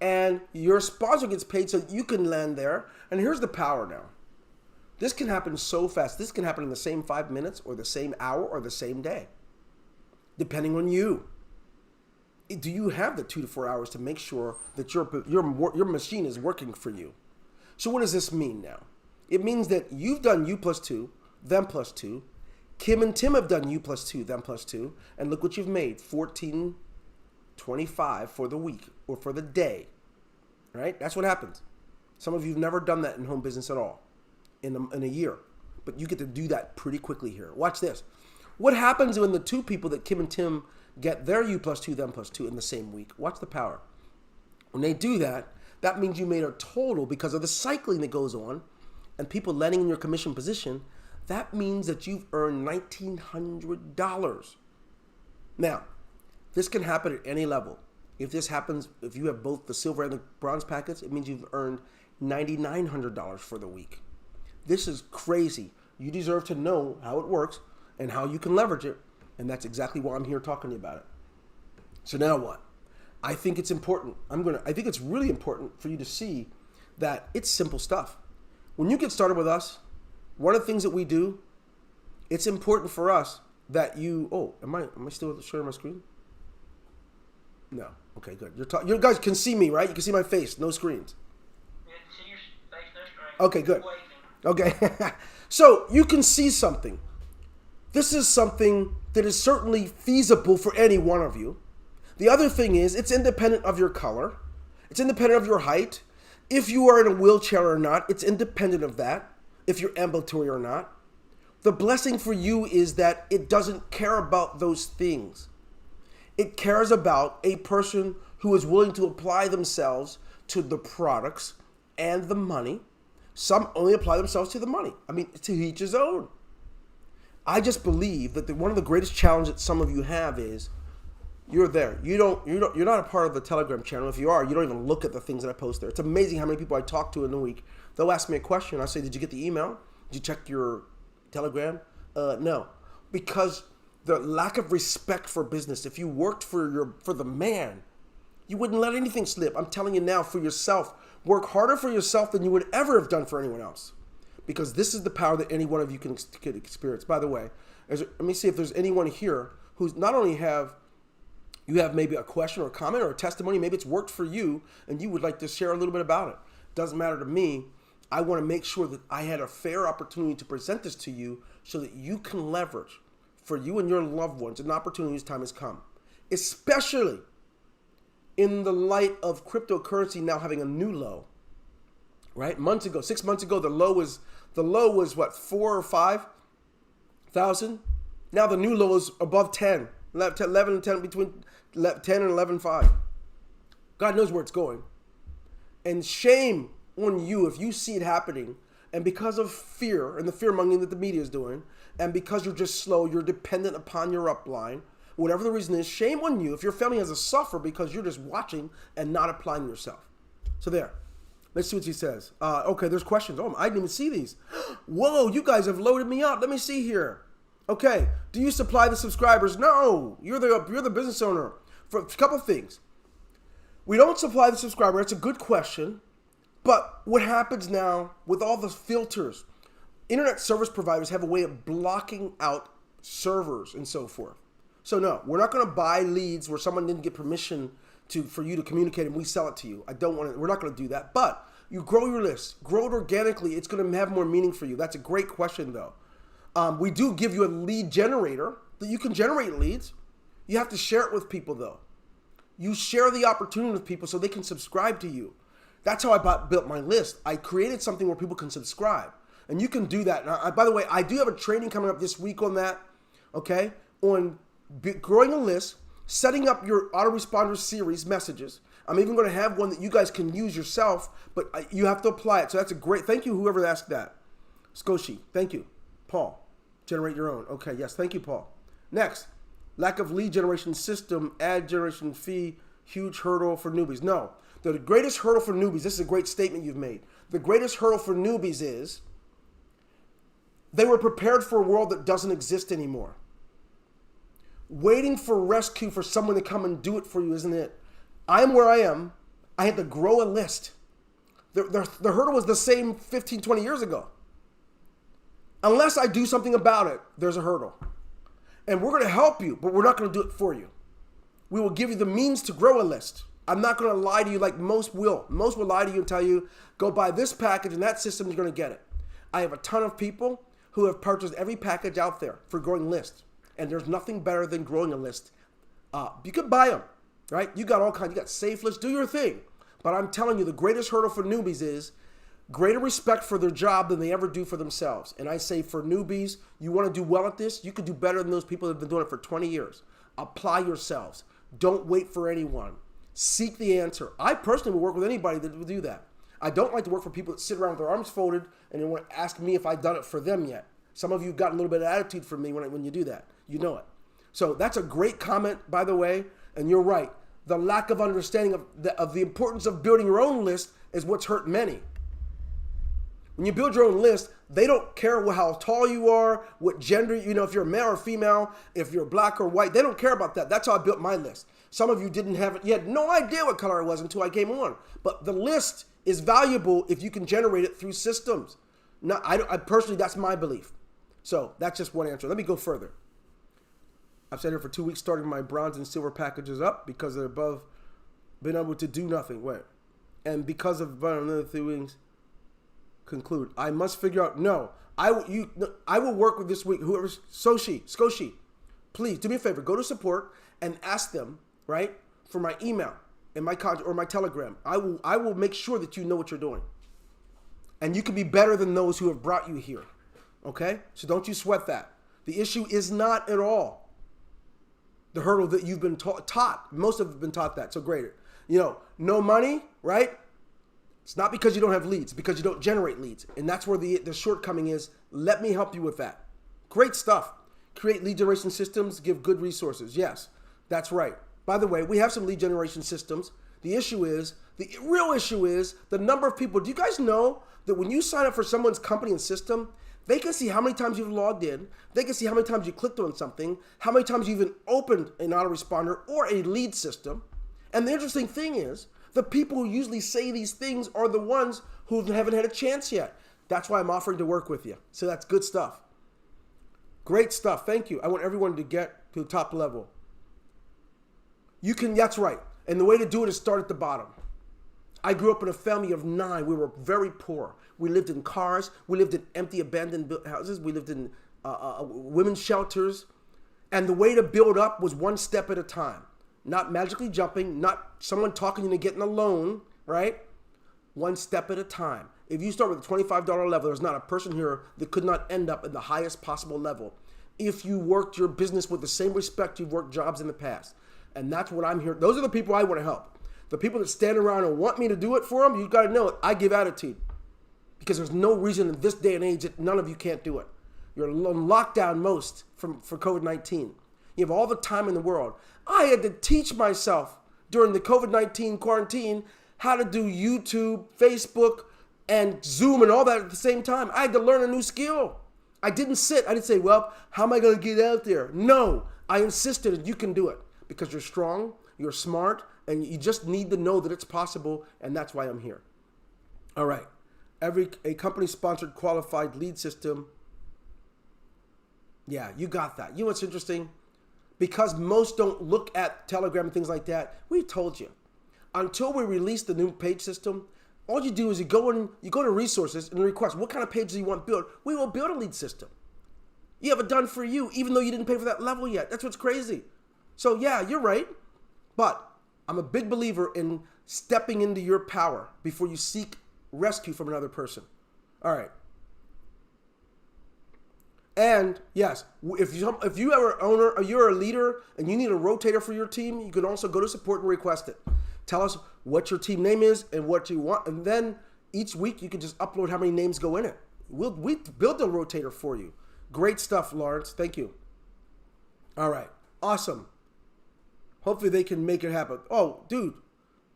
and your sponsor gets paid so you can land there. And here's the power now. This can happen so fast. This can happen in the same 5 minutes or the same hour or the same day, depending on you. Do you have the 2 to 4 hours to make sure that your machine is working for you? So what does this mean now? It means that you've done you plus 2, them plus 2. Kim and Tim have done you plus 2, them plus 2. And look what you've made, $14.25 for the week or for the day, right? That's what happens. Some of you have never done that in home business at all in a year, but you get to do that pretty quickly here. Watch this. What happens when the two people that Kim and Tim get their you plus 2, them plus 2 in the same week? Watch the power. When they do that, that means you made a total because of the cycling that goes on and people landing in your commission position. That means that you've earned $1,900. Now, this can happen at any level. If this happens, if you have both the silver and the bronze packets, it means you've earned $9,900 for the week. This is crazy. You deserve to know how it works and how you can leverage it. And that's exactly why I'm here talking to you about it. So now what? I think it's important. I think it's really important for you to see that it's simple stuff. When you get started with us, one of the things that we do, it's important for us that you, am I still sharing my screen? No. Okay, good. You guys can see me, right? You can see my face, no screens. Yeah, see your face, no screen. Okay, good. Waving. Okay. So you can see something. This is something that is certainly feasible for any one of you. The other thing is it's independent of your color. It's independent of your height. If you are in a wheelchair or not, it's independent of that. If you're ambulatory or not. The blessing for you is that it doesn't care about those things. It cares about a person who is willing to apply themselves to the products and the money. Some only apply themselves to the money. I mean, to each his own. I just believe that one of the greatest challenges that some of you have is you're there. You're not a part of the Telegram channel. If you are, you don't even look at the things that I post there. It's amazing how many people I talk to in a week. They'll ask me a question. I say, did you get the email? Did you check your Telegram? No. Because the lack of respect for business. If you worked for the man, you wouldn't let anything slip. I'm telling you now, for yourself. Work harder for yourself than you would ever have done for anyone else. Because this is the power that any one of you can experience. By the way, let me see if there's anyone here who's not only you have maybe a question or a comment or a testimony, maybe it's worked for you and you would like to share a little bit about it. Doesn't matter to me. I want to make sure that I had a fair opportunity to present this to you so that you can leverage for you and your loved ones an opportunity whose time has come. Especially in the light of cryptocurrency now having a new low. Right? 6 months ago, the low was what, 4 or 5,000? Now the new low is above 10, 11 and 10, between 10 and 11.5. God knows where it's going. And shame on you if you see it happening, and because of fear and the fear mongering that the media is doing, and because you're just slow, you're dependent upon your upline, whatever the reason is, shame on you if your family has to suffer because you're just watching and not applying yourself. So there. Let's see what he says. Okay, there's questions. Oh, I didn't even see these. Whoa, you guys have loaded me up. Let me see here. Okay, do you supply the subscribers? No, you're the business owner. For a couple things. We don't supply the subscriber. It's a good question. But what happens now with all the filters? Internet service providers have a way of blocking out servers and so forth. So no, we're not going to buy leads where someone didn't get permission for you to communicate and we sell it to you. We're not going to do that. But you grow your list, grow it organically. It's going to have more meaning for you. That's a great question though. We do give you a lead generator that you can generate leads. You have to share it with people though. You share the opportunity with people so they can subscribe to you. That's how I built my list. I created something where people can subscribe. And you can do that. Now, by the way, I do have a training coming up this week on that, okay? On growing a list, setting up your autoresponder series messages. I'm even going to have one that you guys can use yourself, but you have to apply it. So that's a great, thank you whoever asked that. Skoshi, thank you. Paul, generate your own. Okay, yes, thank you, Paul. Next, lack of lead generation system, ad generation fee, huge hurdle for newbies. No, the greatest hurdle for newbies, this is a great statement you've made. The greatest hurdle for newbies is they were prepared for a world that doesn't exist anymore. Waiting for rescue for someone to come and do it for you isn't it. I'm where I am. I had to grow a list. The hurdle was the same 15, 20 years ago. Unless I do something about it, there's a hurdle. And we're going to help you, but we're not going to do it for you. We will give you the means to grow a list. I'm not going to lie to you like most will. Most will lie to you and tell you, go buy this package and that system, you're going to get it. I have a ton of people who have purchased every package out there for growing lists. And there's nothing better than growing a list. You could buy them, right? You got all kinds. You got safe lists. Do your thing. But I'm telling you, the greatest hurdle for newbies is greater respect for their job than they ever do for themselves. And I say for newbies, you want to do well at this, you could do better than those people that have been doing it for 20 years. Apply yourselves. Don't wait for anyone. Seek the answer. I personally will work with anybody that will do that. I don't like to work for people that sit around with their arms folded and they want to ask me if I've done it for them yet. Some of you have got a little bit of attitude from me when you do that. You know it. So that's a great comment, by the way, and you're right. The lack of understanding of the importance of building your own list is what's hurt many. When you build your own list, they don't care how tall you are, what gender, if you're male or female, if you're black or white, they don't care about that. That's how I built my list. Some of you didn't have it. You had no idea what color I was until I came on. But the list is valuable if you can generate it through systems. Now, I personally, that's my belief. So that's just one answer. Let me go further. I've sat here for 2 weeks starting my bronze and silver packages up because they're above, been able to do nothing. Wait. And because of another 3 weeks, conclude. I must figure out, I will work with this week, whoever's, Skoshi, please do me a favor, go to support and ask them, right, for my email and my contact or my Telegram. I will make sure that you know what you're doing. And you can be better than those who have brought you here. Okay? So don't you sweat that. The issue is not at all the hurdle that you've been taught. Most of you have been taught that. So great. No money, right? It's not because you don't have leads, because you don't generate leads. And that's where the shortcoming is. Let me help you with that. Great stuff. Create lead generation systems, give good resources. Yes, that's right. By the way, we have some lead generation systems. The real issue is the number of people. Do you guys know that when you sign up for someone's company and system, They can see how many times you've logged in. They can see how many times you clicked on something, how many times you even opened an autoresponder or a lead system. And the interesting thing is, the people who usually say these things are the ones who haven't had a chance yet. That's why I'm offering to work with you. So that's good stuff. Great stuff. Thank you. I want everyone to get to the top level. You can, that's right. And the way to do it is start at the bottom. I grew up in a family of 9. We were very poor. We lived in cars. We lived in empty, abandoned houses. We lived in women's shelters. And the way to build up was one step at a time. Not magically jumping, not someone talking you into getting a loan, right? One step at a time. If you start with a $25 level, there's not a person here that could not end up at the highest possible level if you worked your business with the same respect you've worked jobs in the past. And that's what I'm here. Those are the people I want to help. The people that stand around and want me to do it for them, you've got to know it. I give attitude. Because there's no reason in this day and age that none of you can't do it. You're on lockdown most for COVID-19. You have all the time in the world. I had to teach myself during the COVID-19 quarantine how to do YouTube, Facebook, and Zoom and all that at the same time. I had to learn a new skill. I didn't say, well, how am I going to get out there? No, I insisted that you can do it because you're strong, you're smart, and you just need to know that it's possible, and that's why I'm here. All right. A company-sponsored qualified lead system. Yeah, you got that. You know what's interesting? Because most don't look at Telegram and things like that, we told you. Until we release the new page system, all you do is you go to resources and request what kind of page do you want built. We will build a lead system. You have it done for you, even though you didn't pay for that level yet. That's what's crazy. So yeah, you're right. But I'm a big believer in stepping into your power before you seek rescue from another person. All right. And yes, if you are an owner or you're a leader and you need a rotator for your team, you can also go to support and request it. Tell us what your team name is and what you want. And then each week you can just upload how many names go in it. We build a rotator for you. Great stuff, Lawrence. Thank you. All right. Awesome. Hopefully they can make it happen. Oh, dude,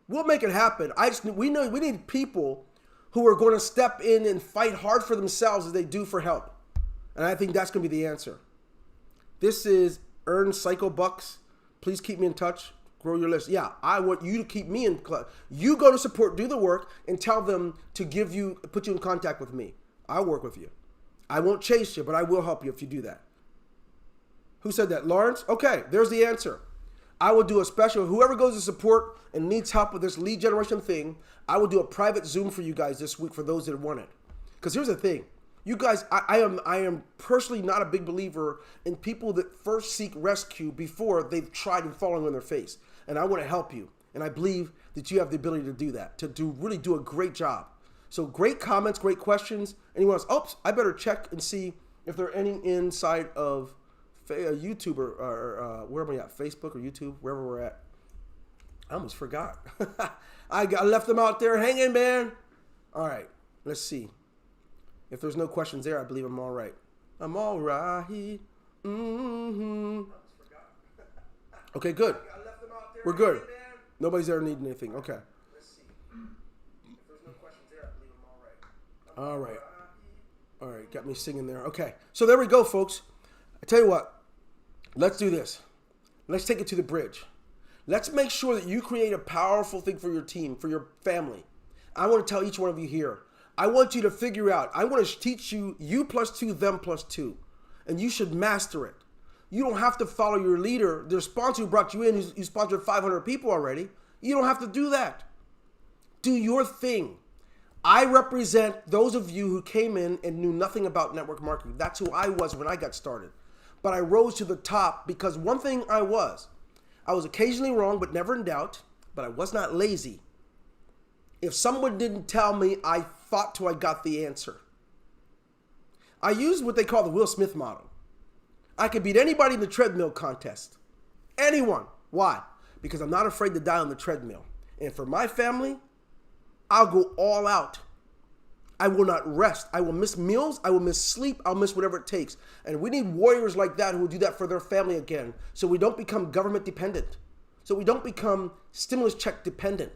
we'll make it happen. We need people who are going to step in and fight hard for themselves as they do for help. And I think that's going to be the answer. This is Earn Cycle Bucks. Please keep me in touch. Grow your list. Yeah, I want you to keep me in. You go to support, do the work, and tell them to put you in contact with me. I'll work with you. I won't chase you, but I will help you if you do that. Who said that? Lawrence? Okay, there's the answer. I will do a special. Whoever goes to support and needs help with this lead generation thing, I will do a private Zoom for you guys this week for those that want it. Because here's the thing. You guys, I am personally not a big believer in people that first seek rescue before they've tried and fallen on their face. And I want to help you. And I believe that you have the ability to do that, to really do a great job. So great comments, great questions. Anyone else? Oops, I better check and see if there are any inside of YouTube or where am I at? Facebook or YouTube, wherever we're at. I almost forgot. I left them out there hanging, man. All right, let's see. If there's no questions there, I believe I'm all right. I'm all right. Mm-hmm. Okay, good. We're good. Nobody's ever needing anything. Okay. Let's see. If there's no questions there, I believe I'm all right. All right. All right. Got me singing there. Okay. So there we go, folks. I tell you what. Let's do this. Let's take it to the bridge. Let's make sure that you create a powerful thing for your team, for your family. I want to tell each one of you here. I want you to figure out, I want to teach you, you plus 2, them plus 2. And you should master it. You don't have to follow your leader, the sponsor who brought you in, who sponsored 500 people already. You don't have to do that. Do your thing. I represent those of you who came in and knew nothing about network marketing. That's who I was when I got started. But I rose to the top because one thing I was occasionally wrong, but never in doubt, but I was not lazy. If someone didn't tell me, I fought till I got the answer. I used what they call the Will Smith model. I could beat anybody in the treadmill contest. Anyone. Why? Because I'm not afraid to die on the treadmill. And for my family, I'll go all out. I will not rest. I will miss meals. I will miss sleep. I'll miss whatever it takes. And we need warriors like that who will do that for their family again. So we don't become government dependent. So we don't become stimulus check dependent.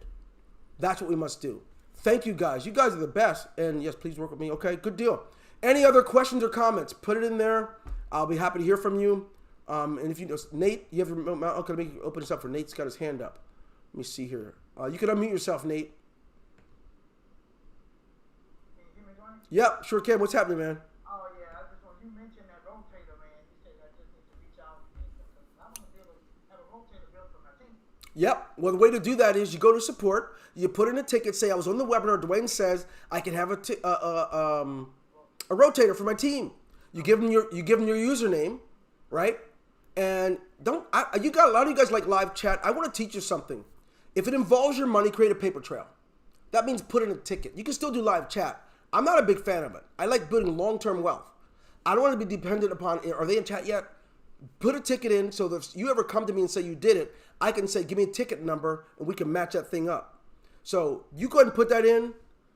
That's what we must do. Thank you guys. You guys are the best. And yes, please work with me. Okay, good deal. Any other questions or comments? Put it in there. I'll be happy to hear from you. And if you know, Nate, you have your mount. Okay, let me open this up for Nate's got his hand up. Let me see here. You can unmute yourself, Nate. Can you hear me, Dwayne? Yep, sure can. What's happening, man? Oh, yeah. I just want you mentioned that rotator, man. You said I just need to reach out and I want to be able to have a rotator built for my team. Yep. Well, the way to do that is you go to support. You put in a ticket. Say I was on the webinar. Dwayne says I can have a rotator for my team. You give them your username, right? And you got a lot of you guys like live chat. I want to teach you something. If it involves your money, create a paper trail. That means put in a ticket. You can still do live chat. I'm not a big fan of it. I like building long-term wealth. I don't want to be dependent upon, are they in chat yet? Put a ticket in so that if you ever come to me and say you did it, I can say, give me a ticket number and we can match that thing up. So you go ahead and put that in.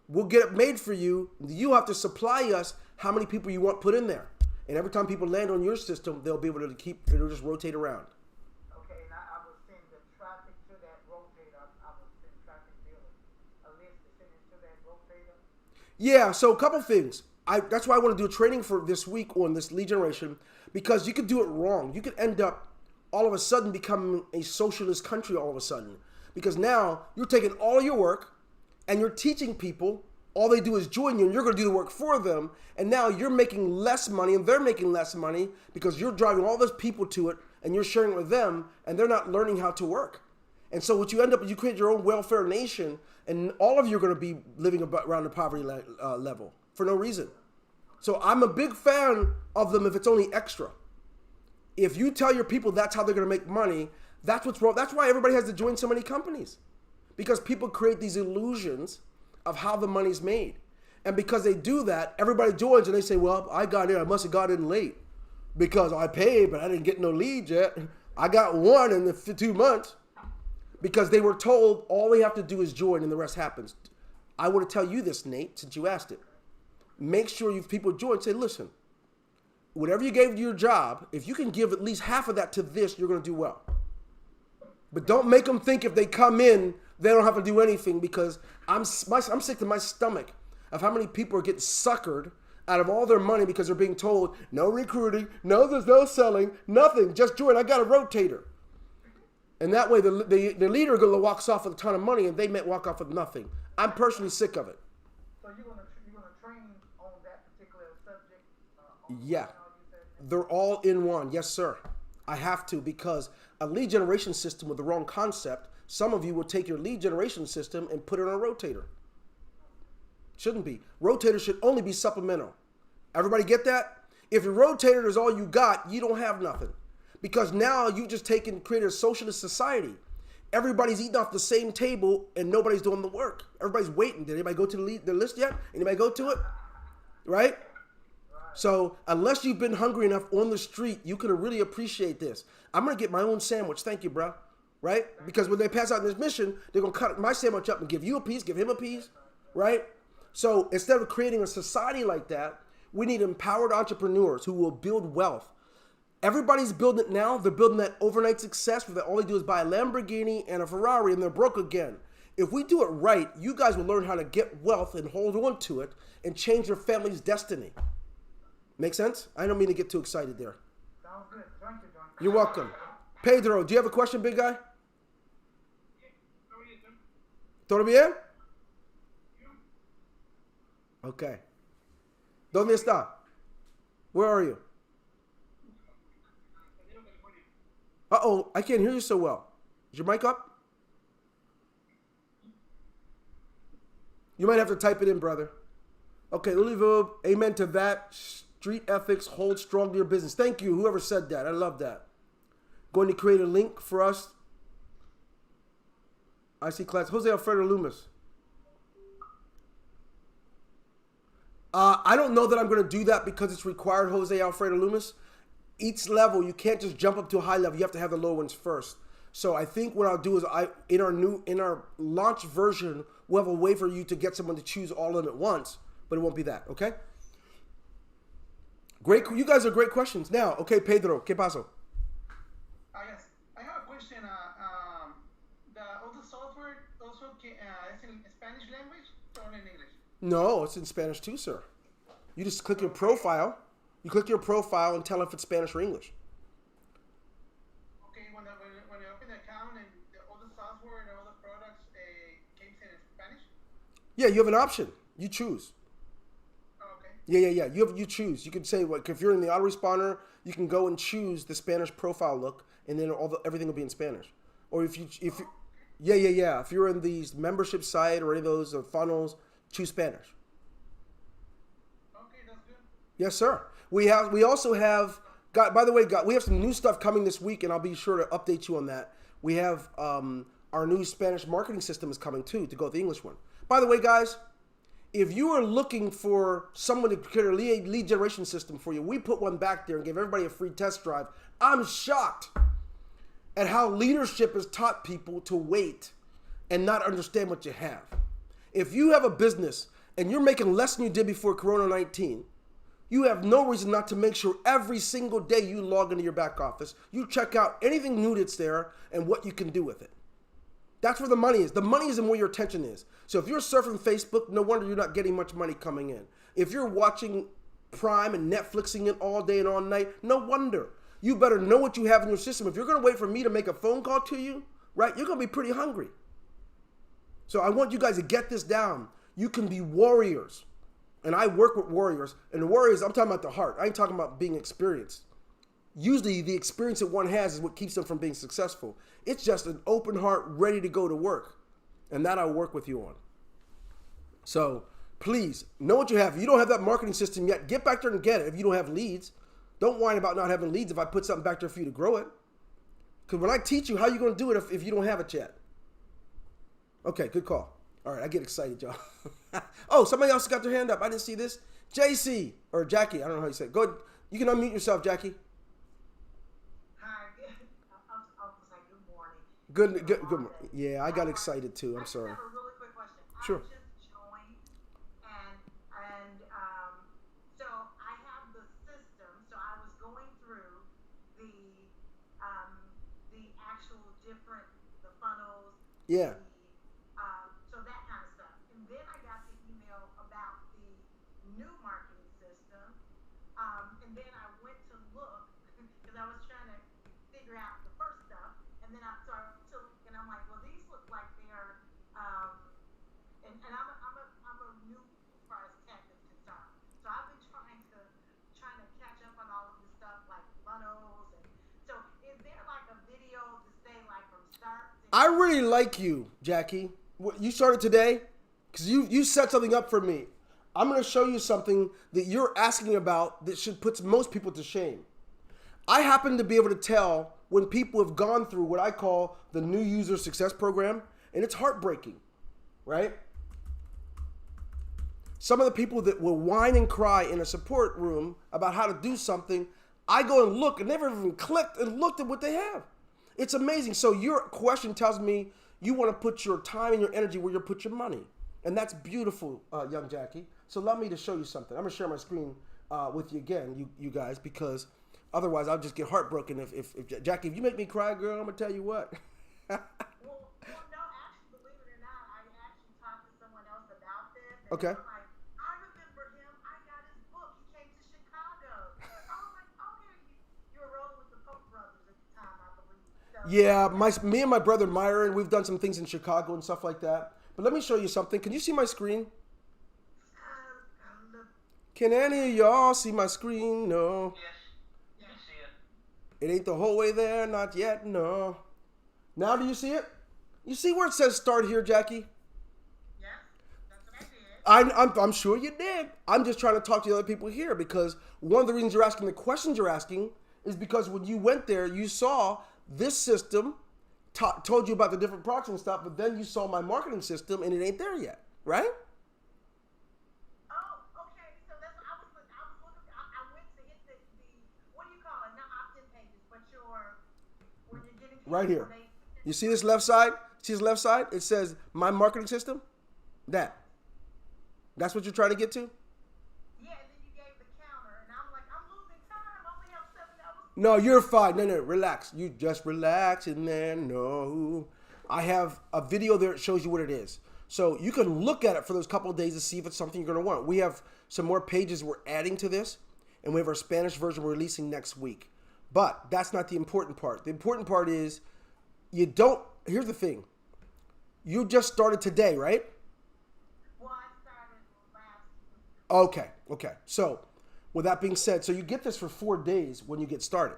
We'll get it made for you. You have to supply us how many people you want put in there. And every time people land on your system, they'll be able to it'll just rotate around. Okay, and I will send the traffic to that rotator. I will send traffic bill, a list to send it to that rotator. Yeah, so a couple things. That's why I want to do a training for this week on this lead generation, because you could do it wrong. You could end up all of a sudden becoming a socialist country all of a sudden. Because now you're taking all your work and you're teaching people. All they do is join you and you're going to do the work for them. And now you're making less money and they're making less money because you're driving all those people to it and you're sharing it with them and they're not learning how to work. And so what you end up is you create your own welfare nation and all of you are going to be living around the poverty level for no reason. So I'm a big fan of them if it's only extra. If you tell your people that's how they're going to make money, that's what's wrong. That's why everybody has to join so many companies. Because people create these illusions of how the money's made. And because they do that, everybody joins and they say, well, I got in. I must have got in late because I paid, but I didn't get no leads yet. I got one in the 2 months because they were told all they have to do is join and the rest happens. I want to tell you this, Nate, since you asked it. Make sure you people join. Say, listen, whatever you gave to your job, if you can give at least half of that to this, you're going to do well. But don't make them think if they come in, they don't have to do anything, because I'm sick to my stomach of how many people are getting suckered out of all their money because they're being told, no recruiting, no there's no selling, nothing, just join, I got a rotator. And that way the leader walks off with a ton of money and they may walk off with nothing. I'm personally sick of it. So you're gonna train on that particular subject? Yeah, they're all in one. Yes, sir. I have to, because a lead generation system with the wrong concept, some of you will take your lead generation system and put it on a rotator. Shouldn't be. Rotator should only be supplemental. Everybody get that? If your rotator is all you got, you don't have nothing. Because now you just created a socialist society. Everybody's eating off the same table and nobody's doing the work. Everybody's waiting. Did anybody go to the list yet? Anybody go to it? Right? So unless you've been hungry enough on the street, you can really appreciate this. I'm going to get my own sandwich. Thank you, bro. Right? Because when they pass out this mission, they're going to cut my sandwich up and give you a piece, give him a piece. Right? So instead of creating a society like that, we need empowered entrepreneurs who will build wealth. Everybody's building it now. They're building that overnight success where all they do is buy a Lamborghini and a Ferrari and they're broke again. If we do it right, you guys will learn how to get wealth and hold on to it and change your family's destiny. Make sense? I don't mean to get too excited there. Sounds good. Thank you, John. You're welcome. Pedro, do you have a question, big guy? ¿Todo bien? Okay. ¿Dónde está? Where are you? Uh-oh, I can't hear you so well. Is your mic up? You might have to type it in, brother. Okay, Louisville, amen to that. Street ethics, hold strong to your business. Thank you, whoever said that. I love that. Going to create a link for us. I see class. Jose Alfredo Loomis. I don't know that I'm going to do that because it's required, Jose Alfredo Loomis. Each level, you can't just jump up to a high level. You have to have the low ones first. So I think what I'll do is in our launch version, we'll have a way for you to get someone to choose all of them at once, but it won't be that, okay? Great. You guys are great questions. Now, okay, Pedro, ¿qué pasó? Yes, I have a question. All the software also is in Spanish language or in English? No, it's in Spanish too, sir. You just click your profile. You click your profile and tell if it's Spanish or English. Okay, when I open the account and all the software and all the products came in Spanish. Yeah, you have an option. You choose. Oh, okay. Yeah. You choose. You can say like if you're in the autoresponder, you can go and choose the Spanish profile look, and then everything will be in Spanish. Or if yeah. If you're in these membership site or any of those funnels, choose Spanish. Okay, that's good. Yes, sir. We also have by the way, we have some new stuff coming this week, and I'll be sure to update you on that. We have our new Spanish marketing system is coming too to go with the English one. By the way, guys, if you are looking for someone to create a lead generation system for you, we put one back there and give everybody a free test drive. I'm shocked at how leadership has taught people to wait and not understand what you have. If you have a business and you're making less than you did before Corona-19, you have no reason not to make sure every single day you log into your back office, you check out anything new that's there and what you can do with it. That's where the money is. The money is in where your attention is. So if you're surfing Facebook, no wonder you're not getting much money coming in. If you're watching Prime and Netflixing it all day and all night, no wonder. You better know what you have in your system. If you're going to wait for me to make a phone call to you, right, you're going to be pretty hungry. So I want you guys to get this down. You can be warriors. And I work with warriors. And the warriors, I'm talking about the heart. I ain't talking about being experienced. Usually the experience that one has is what keeps them from being successful. It's just an open heart, ready to go to work. And that I'll work with you on. So please, know what you have. If you don't have that marketing system yet, get back there and get it. If you don't have leads, don't whine about not having leads if I put something back there for you to grow it. Because when I teach you, how are you going to do it if you don't have it yet? Okay, good call. All right, I get excited, y'all. Oh, somebody else got their hand up. I didn't see this. JC, or Jackie, I don't know how you say it. Go ahead. You can unmute yourself, Jackie. Hi, I was like, good morning. Good. Yeah, I got excited too. I'm sorry. I just have a really quick question. Sure. I just joined, and so I have the system. So I was going through the actual different funnels. Yeah. So that kind of stuff. And then I got the email about the new marketing system. And then I went to look because I was trying to figure out the first stuff. And then I started to look, and I'm like, well, these look like they are. And I'm a new as far as tech is concerned. So I've been trying to catch up on all of this stuff like funnels. And so is there like a video to say like from start? I really like you, Jackie. You started today because you set something up for me. I'm going to show you something that you're asking about that should put most people to shame. I happen to be able to tell when people have gone through what I call the new user success program, and it's heartbreaking, right? Some of the people that will whine and cry in a support room about how to do something, I go and look and never even clicked and looked at what they have. It's amazing. So your question tells me you want to put your time and your energy where you put your money. And that's beautiful, young Jackie. So allow me to show you something. I'm going to share my screen with you again, you guys, because otherwise I'll just get heartbroken. If Jackie, if you make me cry, girl, I'm going to tell you what. Well, no, actually, believe it or not, I actually talked to someone else about this. And Okay. they were like, I remember him. I got his book. He came to Chicago. I was like, okay, you were rolling with the Pope brothers at the time, I believe. So, Yeah, me and my brother Myron, we've done some things in Chicago and stuff like that. But let me show you something. Can you see my screen? Can any of y'all see my screen? No. Yes, you can see it. It ain't the whole way there, not yet, no. Now do you see it? You see where it says start here, Jackie? yes, that's what I did. I'm sure you did. I'm just trying to talk to the other people here because one of the reasons you're asking the questions you're asking is because when you went there, you saw this system, told you about the different products and stuff, but then you saw my marketing system and it ain't there yet, right? Oh, okay. So that's what I was looking. I went to hit the what do you call it? Not opt-in pages, but when you're getting to Right here. information. You see this left side? See this left side? It says my marketing system. That's what you're trying to get to? Yeah, and then you gave the counter, and I'm like, I'm losing time. I only have 7 hours. No, you're fine. No, relax. You just relax in there. No. I have a video there that shows you what it is. So you can look at it for those couple of days to see if it's something you're going to want. We have some more pages we're adding to this, and we have our Spanish version we're releasing next week. But that's not the important part. The important part is you don't, here's the thing. You just started today, right? Well, I started last week. Okay. So, with that being said, so you get this for 4 days when you get started.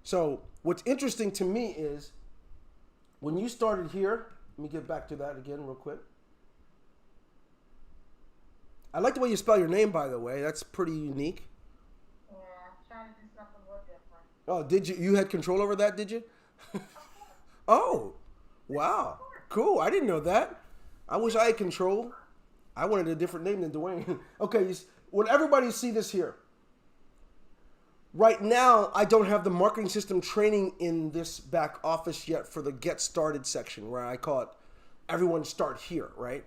So, what's interesting to me is when you started here, let me get back to that again real quick. I like the way you spell your name, by the way. That's pretty unique. Yeah, I'm trying to do something a little different. Oh, did you? You had control over that, did you? Oh, wow. Cool. I didn't know that. I wish I had control. I wanted a different name than Dwayne. Okay, when everybody see this here. Right now, I don't have the marketing system training in this back office yet for the get started section where I call it everyone start here, right?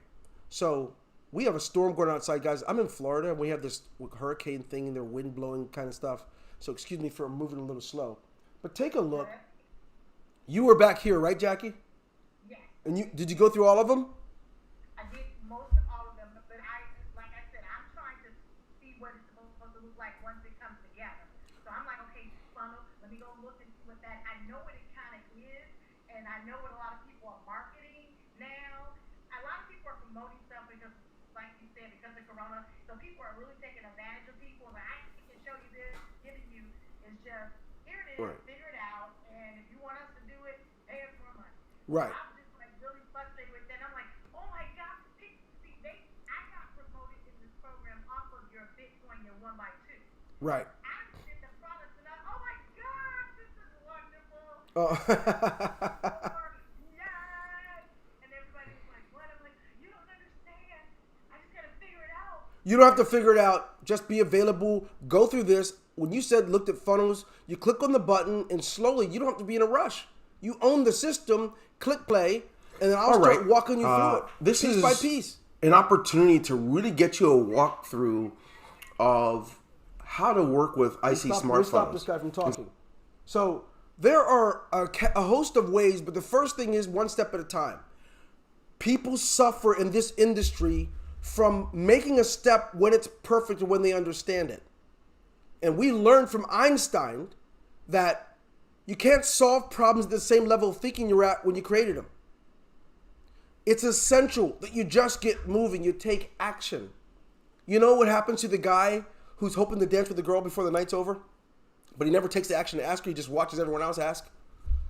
So we have a storm going outside, guys. I'm in Florida and we have this hurricane thing and they're wind blowing kind of stuff. So excuse me for moving a little slow. But take a look. You were back here, right, Jackie? Yes. And did you go through all of them? I did most of all of them, but like I said, I'm trying to see what it's supposed to look like once it comes together. So I'm like, okay, funnel, let me go look and see what that, I know what it kind of is, and I know what a lot of people are marketing now. A lot of people are promoting stuff because, like you said, because of Corona, so people are really taking advantage of people. And I can show you this, giving you, is just, here it is, Right. figure it out, and if you want us to do it, pay us more money. Right. I'm just like really frustrated with that. I'm like, oh my God, see, I got promoted in this program off of your Bitcoin, your 1x2. Right. I did the products and oh my God, this is wonderful. Oh. Yes. And everybody's like, what? I'm like, you don't understand. I just gotta figure it out. You don't have to figure it out. Just be available. Go through this. When you said looked at funnels, you click on the button and slowly, you don't have to be in a rush. You own the system, click play, and then I'll start walking you through it. This piece is by piece. An opportunity to really get you a walkthrough of how to work with IC Let me smartphones. stop this guy from talking. So there are a host of ways, but the first thing is one step at a time. People suffer in this industry from making a step when it's perfect and when they understand it. And we learned from Einstein that you can't solve problems at the same level of thinking you're at when you created them. It's essential that you just get moving. You take action. You know what happens to the guy who's hoping to dance with the girl before the night's over? But he never takes the action to ask her. He just watches everyone else ask.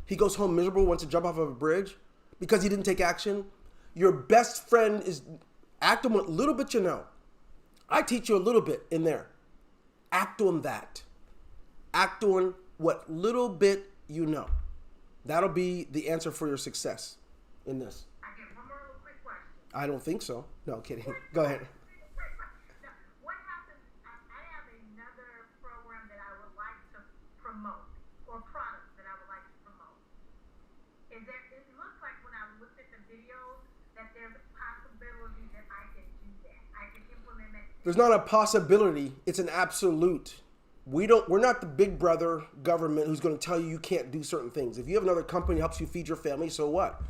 He goes home miserable, wants to jump off of a bridge because he didn't take action. Your best friend is act on what little bit you know. I teach you a little bit in there. Act on that. Act on what little bit you know. That'll be the answer for your success in this. I get one more little quick question. I don't think so. No, kidding. Go ahead. Now, what happens? I have another program that I would like to promote, or products that I would like to promote. Is that it looks like when I looked at the videos that there's a possibility that I can do that. I can implement that. There's not a possibility. It's an absolute. We're not the big brother government who's going to tell you you can't do certain things. If you have another company that helps you feed your family, so what?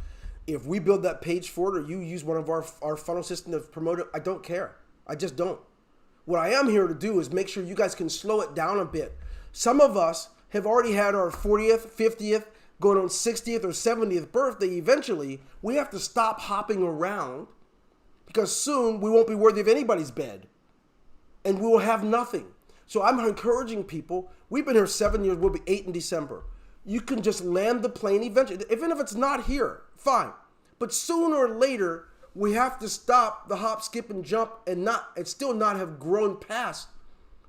If we build that page for it or you use one of our funnel system to promote it, I don't care. I just don't. What I am here to do is make sure you guys can slow it down a bit. Some of us have already had our 40th, 50th, going on 60th or 70th birthday. Eventually, we have to stop hopping around because soon we won't be worthy of anybody's bed and we will have nothing. So I'm encouraging people. We've been here 7 years. We'll be 8 in December. You can just land the plane eventually. Even if it's not here, fine. But sooner or later, we have to stop the hop, skip, and jump and still not have grown past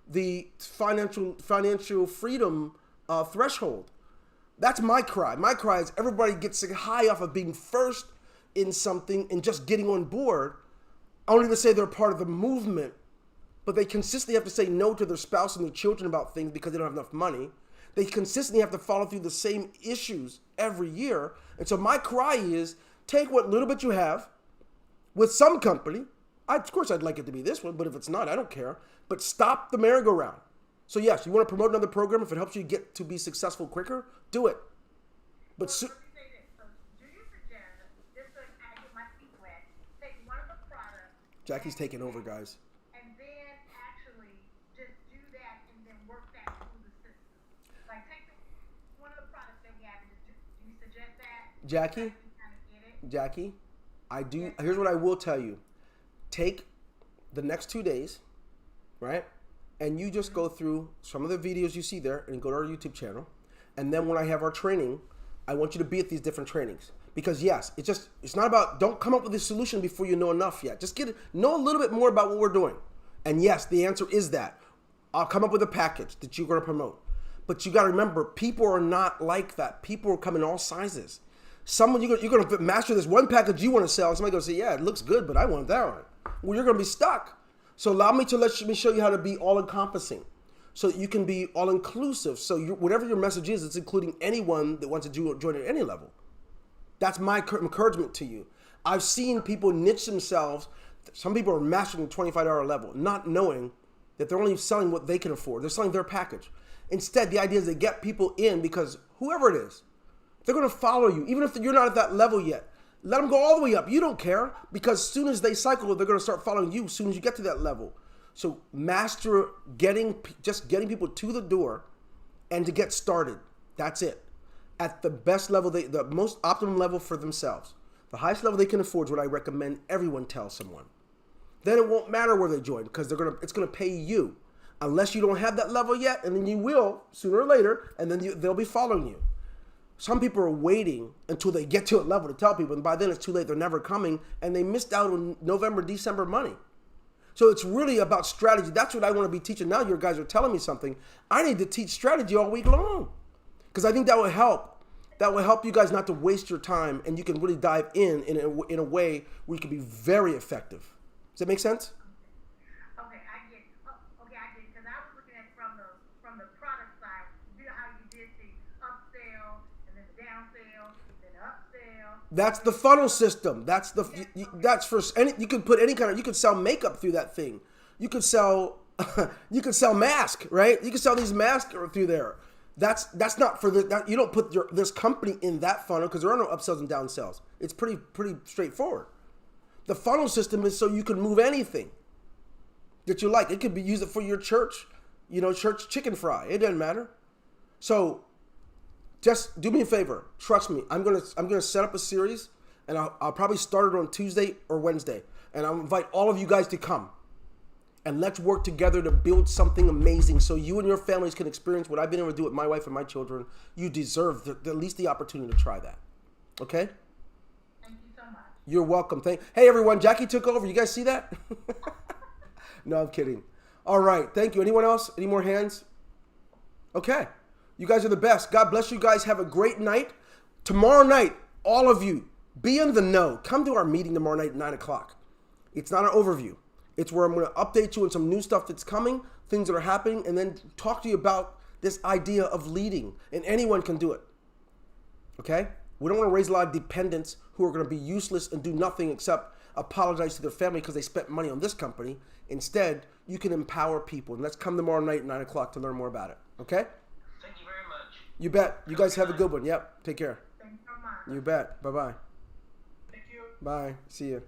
the financial freedom threshold. That's my cry. My cry is everybody gets high off of being first in something and just getting on board, only to say they're part of the movement. But they consistently have to say no to their spouse and their children about things because they don't have enough money. They consistently have to follow through the same issues every year. And so my cry is take what little bit you have with some company. Of course, I'd like it to be this one, but if it's not, I don't care. But stop the merry-go-round. So yes, you want to promote another program, if it helps you get to be successful quicker, do it. But Let me say this. So, do you suggest, just so I get my feet wet, take one of the products? Jackie's taking over, guys. And then suggest that. Jackie, So I can kind of get it. Jackie, I do. Here's what I will tell you: take the next 2 days, right, and you just go through some of the videos you see there, and go to our YouTube channel, and then when I have our training, I want you to be at these different trainings. Because yes, it's not about, don't come up with a solution before you know enough yet. Just know a little bit more about what we're doing. And yes, the answer is that. I'll come up with a package that you're going to promote. But you got to remember, people are not like that. People come in all sizes. Someone, you're going to master this one package you want to sell. Somebody going to say, yeah, it looks good, but I want that one. Well, you're going to be stuck. So allow me to let me show you how to be all-encompassing, so that you can be all-inclusive. So whatever your message is, it's including anyone that wants to join at any level. That's my encouragement to you. I've seen people niche themselves. Some people are mastering the $25 level, not knowing that they're only selling what they can afford. They're selling their package. Instead, the idea is they get people in because whoever it is, they're going to follow you. Even if you're not at that level yet, let them go all the way up. You don't care, because as soon as they cycle, they're going to start following you as soon as you get to that level. So master just getting people to the door and to get started. That's it. At the best level, the most optimum level for themselves. The highest level they can afford is what I recommend everyone tell someone. Then it won't matter where they join, because it's gonna pay you, unless you don't have that level yet, and then you will sooner or later, and then they'll be following you. Some people are waiting until they get to a level to tell people, and by then it's too late. They're never coming, and they missed out on November, December money. So it's really about strategy. That's what I want to be teaching. Now you guys are telling me something. I need to teach strategy all week long, because I think that will help. That will help you guys not to waste your time, and you can really dive in a way where you can be very effective. Does that make sense? Okay, I get. Okay, I get. Because I was looking at from the product side. You know how you did the upsell and then downsell, then upsell. That's the funnel system. That's for any. You could put any kind of. You could sell makeup through that thing. You could sell. You could sell mask, right? You could sell these masks through there. That's not for you don't put this company in that funnel, because there are no upsells and downsells. It's pretty straightforward. The funnel system is so you can move anything that you like. It could be used for your church, church chicken fry. It doesn't matter. So just do me a favor. Trust me. I'm gonna set up a series, and I'll probably start it on Tuesday or Wednesday, and I'll invite all of you guys to come. And let's work together to build something amazing, so you and your families can experience what I've been able to do with my wife and my children. You deserve at least the opportunity to try that. Okay? Thank you so much. You're welcome. Hey, everyone. Jackie took over. You guys see that? No, I'm kidding. All right. Thank you. Anyone else? Any more hands? Okay. You guys are the best. God bless you guys. Have a great night. Tomorrow night, all of you, be in the know. Come to our meeting tomorrow night at 9 o'clock. It's not an overview. It's where I'm going to update you on some new stuff that's coming, things that are happening, and then talk to you about this idea of leading. And anyone can do it. Okay? We don't want to raise a lot of dependents who are going to be useless and do nothing except apologize to their family because they spent money on this company. Instead, you can empower people. And let's come tomorrow night at 9 o'clock to learn more about it. Okay? Thank you very much. You bet. You guys have a good one. Yep. Take care. Thank you so much. You bet. Bye-bye. Thank you. Bye. See you.